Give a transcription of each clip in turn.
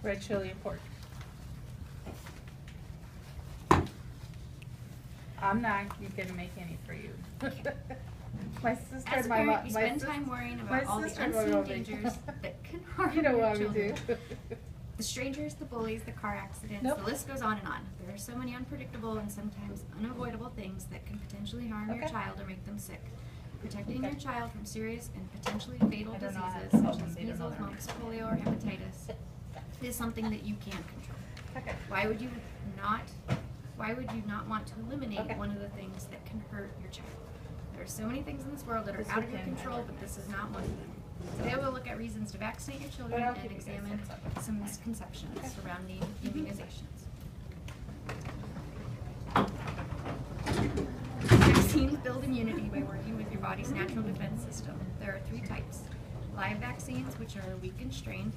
red chili and pork. I'm not gonna make any for you. My sister As and a my parent, mom. you spend time worrying about all the unseen dangers that can harm You know your what we children. do. The strangers, the bullies, the car accidents, Nope. the list goes on and on. There are so many unpredictable and sometimes unavoidable things that can potentially harm your Okay. child or make them sick. Protecting Okay. your child from serious and potentially fatal I don't know how to diseases help such them, as they don't know measles, their mumps, polio, or hepatitis is something that you can't control. Okay. Why would you not want to eliminate Okay. one of the things that can hurt your child? There are so many things in this world that are This out of your weekend. control, but this is not one of them. Today we'll look at reasons to vaccinate your children But I'll and keep you guys examine updated. some misconceptions Okay. surrounding immunizations. Vaccines build immunity by working with your body's natural defense system. There are 3 types. Live vaccines, which are weakened strain.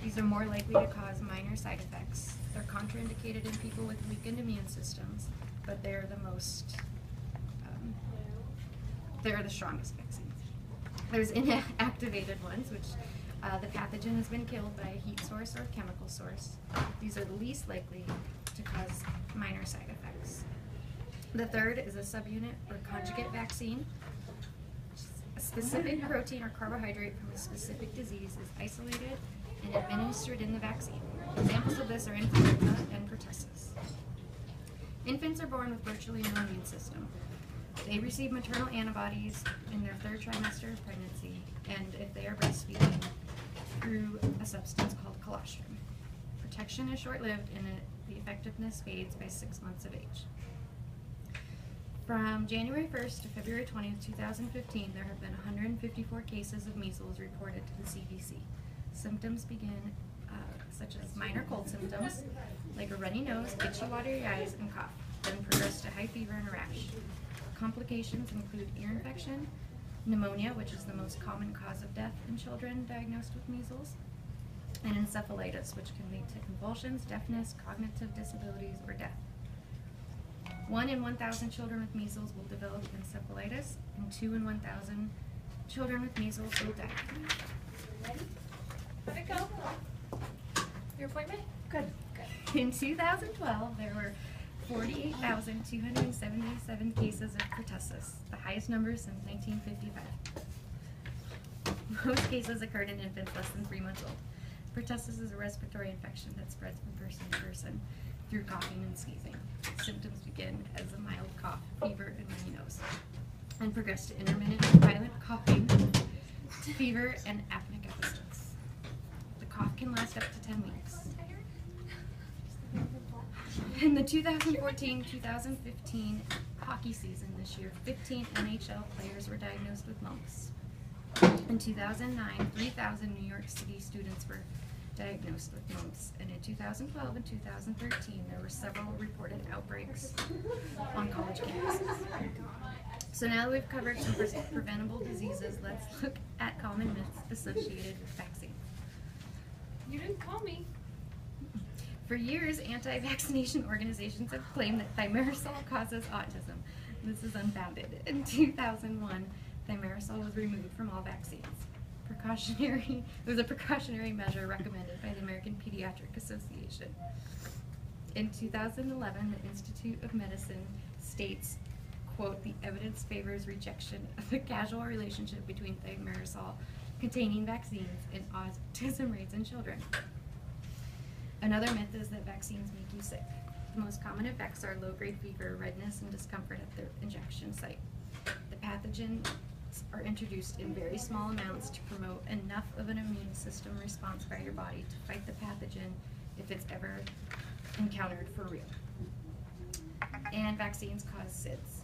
These are more likely to cause minor side effects. They're contraindicated in people with weakened immune systems, but they're the strongest vaccines. There's inactivated ones, which the pathogen has been killed by a heat source or chemical source. These are the least likely to cause minor side effects. The third is a subunit or conjugate vaccine. A specific protein or carbohydrate from a specific disease is isolated and administered in the vaccine. Examples of this are influenza and pertussis. Infants are born with virtually no immune system. They receive maternal antibodies in their 3rd trimester of pregnancy, and if they are breastfeeding, through a substance called colostrum. Protection is short-lived and the effectiveness fades by 6 months of age. From January 1st to February 20th, 2015, there have been 154 cases of measles reported to the CDC. Symptoms begin such as minor cold symptoms, like a runny nose, itchy, watery eyes, and cough, then progress to high fever and a rash. Complications include ear infection, pneumonia, which is the most common cause of death in children diagnosed with measles, and encephalitis, which can lead to convulsions, deafness, cognitive disabilities, or death. 1 in 1,000 children with measles will develop encephalitis, and 2 in 1,000 children with measles will die. Ready? How'd it go? Your appointment? Good. In 2012, there were 48,277 cases of pertussis, the highest number since 1955. Most cases occurred in infants less than 3 months old. Pertussis is a respiratory infection that spreads from person to person through coughing and sneezing. Symptoms begin as a mild cough, fever, and runny nose, and progress to intermittent violent coughing, fever, and apneic episodes. The cough can last up to 10 weeks. In the 2014-2015 hockey season this year, 15 NHL players were diagnosed with mumps. In 2009, 3,000 New York City students were diagnosed with mumps, and in 2012 and 2013, there were several reported outbreaks on college campuses. So now that we've covered some preventable diseases, let's look at common myths associated with vaccines. You didn't call me. For years, anti-vaccination organizations have claimed that thimerosal causes autism. This is unfounded. In 2001, thimerosal was removed from all vaccines. It was a precautionary measure recommended by the American Pediatric Association. In 2011, the Institute of Medicine states, quote, "The evidence favors rejection of the causal relationship between thimerosal containing vaccines and autism rates in children." Another myth is that vaccines make you sick. The most common effects are low-grade fever, redness, and discomfort at the injection site. The pathogens are introduced in very small amounts to promote enough of an immune system response by your body to fight the pathogen if it's ever encountered for real. And vaccines cause SIDS.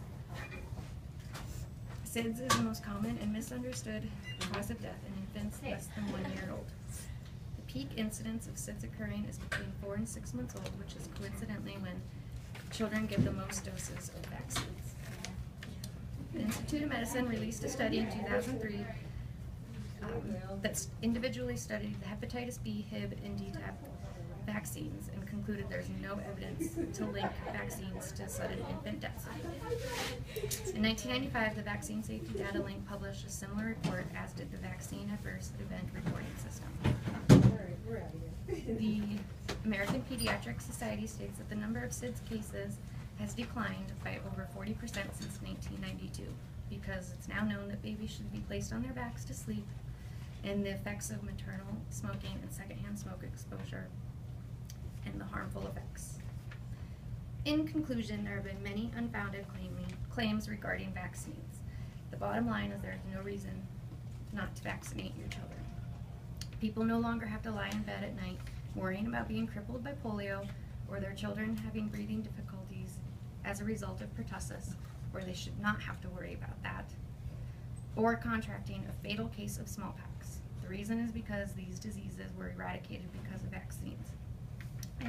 SIDS is the most common and misunderstood cause of death in infants less than 1 year old. The peak incidence of SIDS occurring is between 4 and 6 months old, which is coincidentally when children get the most doses of vaccines. The Institute of Medicine released a study in 2003 that individually studied the hepatitis B, Hib, and DTaP vaccines and concluded there's no evidence to link vaccines to sudden infant deaths. In 1995, the Vaccine Safety Data Link published a similar report, as did the Vaccine Adverse Event Reporting System. Alright, we're out of here. The American Pediatric Society states that the number of SIDS cases has declined by over 40% since 1992 because it's now known that babies should be placed on their backs to sleep, and the effects of maternal smoking and secondhand smoke exposure and the harmful effects. In conclusion, there have been many unfounded claims regarding vaccines. The bottom line is there is no reason not to vaccinate your children. People no longer have to lie in bed at night worrying about being crippled by polio or their children having breathing difficulties as a result of pertussis, or they should not have to worry about that, or contracting a fatal case of smallpox. The reason is because these diseases were eradicated because of vaccines.